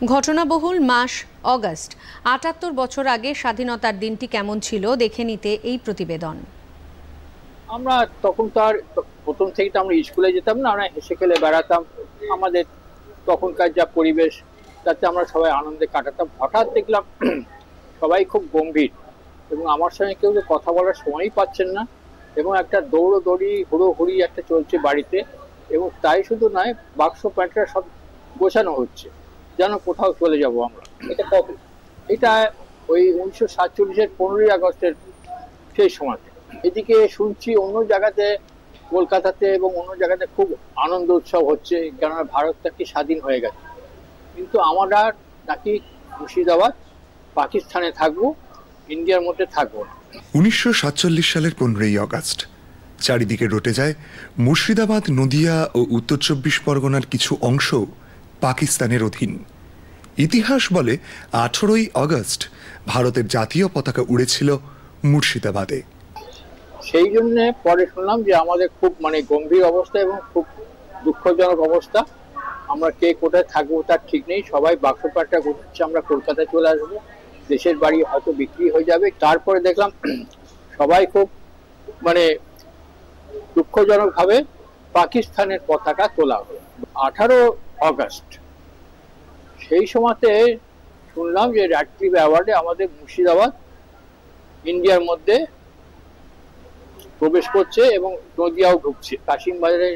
ঘটনাবহুল মাস August. ৭৮ বছর আগে স্বাধীনতার দিনটি কেমন ছিল দেখে নিতে এই প্রতিবেদন। আমরা তখন তো আর প্রথম থেকে তো আমরা স্কুলে যেতাম না, আমরা হেসে খেলে বেড়াতাম। আমাদের তখনকার যা পরিবেশ তাতে আমরা সবাই আনন্দে কাটাতাম। হঠাৎ দেখলাম সবাই খুব গম্ভীর এবং আমার সঙ্গে কেউ কথা বলার সময়ই পাচ্ছেন না এবং একটা দৌড়োদৌড়ি হুড়োহুড়ি একটা চলছে বাড়িতে। এবং তাই শুধু নয়, বাক্স প্যান্টরা সব গোছানো হচ্ছে যেন কোথাও চলে যাব আমরা। এটা কবে? এটা ওই 1947-এর 15ই আগস্টের সেই সময়। এদিকে শুনছি অন্য জায়গাতে, কলকাতাতে এবং অন্য জায়গাতে খুব আনন্দ উৎসব হচ্ছে, কেননা ভারতটা কি স্বাধীন হয়ে গেছে। কিন্তু আমরা নাকি মুর্শিদাবাদ, পাকিস্তানে থাকবো, ইন্ডিয়ার মধ্যে থাকবো না। 1947 সালের 15ই আগস্ট চারিদিকে রটে যায় মুর্শিদাবাদ, নদিয়া ও উত্তর 24 পরগনার কিছু অংশ পাকিস্তানের অধীন। ইতিহাস বলে 18ই আগস্ট ভারতের জাতীয় পতাকা উড়েছিল মুর্শিদাবাদে। সেই জন্য পরে শুনলাম যে আমাদের খুব গম্ভীর অবস্থা এবং খুব দুঃখজনক অবস্থা। আমরা কে কোথায় থাকবো তার ঠিক নেই। সবাই বাক্স প্যান্টটা গোছাচ্ছে, আমরা কলকাতায় চলে আসবো, দেশের বাড়ি হয়তো বিক্রি হয়ে যাবে। তারপরে দেখলাম সবাই খুব দুঃখজনক ভাবে পাকিস্তানের পতাকা তোলা হলো 18 আগস্ট। সেই সময়তে শুনলাম যে র্যাডক্লিফ অ্যাওয়ার্ডে আমাদের মুর্শিদাবাদ ইন্ডিয়ার মধ্যে প্রবেশ করছে এবং নদিয়াও ঢুকছে। কাশিম বাজারের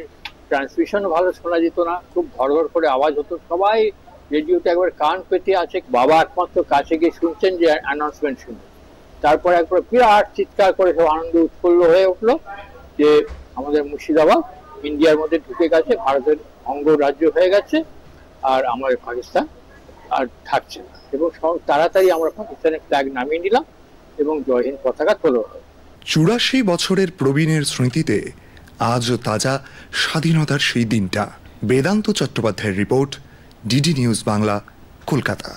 ট্রান্সমিশনও ভালো শোনা যেত না, খুব ঘড়ঘড় করে আওয়াজ হতো। সবাই রেডিওতে একবার কান পেতে আছে, বাবা একমাত্র কাছে গিয়ে শুনছেন যে অ্যানাউন্সমেন্ট শুনবেন। তারপর একবার বিরাট চিৎকার করে সব আনন্দ উৎফুল্ল হয়ে উঠলো যে আমাদের মুর্শিদাবাদ ইন্ডিয়ার মধ্যে ঢুকে গেছে, ভারতের অঙ্গরাজ্য হয়ে গেছে, আর আমাদের পাকিস্তান আর থাকছে না। এবং তাড়াতাড়ি আমরা পাকিস্তানের ফ্ল্যাগ নামিয়ে নিলাম এবং জয় হিন্দ পতাকা তোলা হয়। 84 বছরের প্রবীণের স্মৃতিতে আজও তাজা স্বাধীনতার সেই দিনটা। বেদান্ত চট্টোপাধ্যায়ের report, DD news Bangla, Kolkata.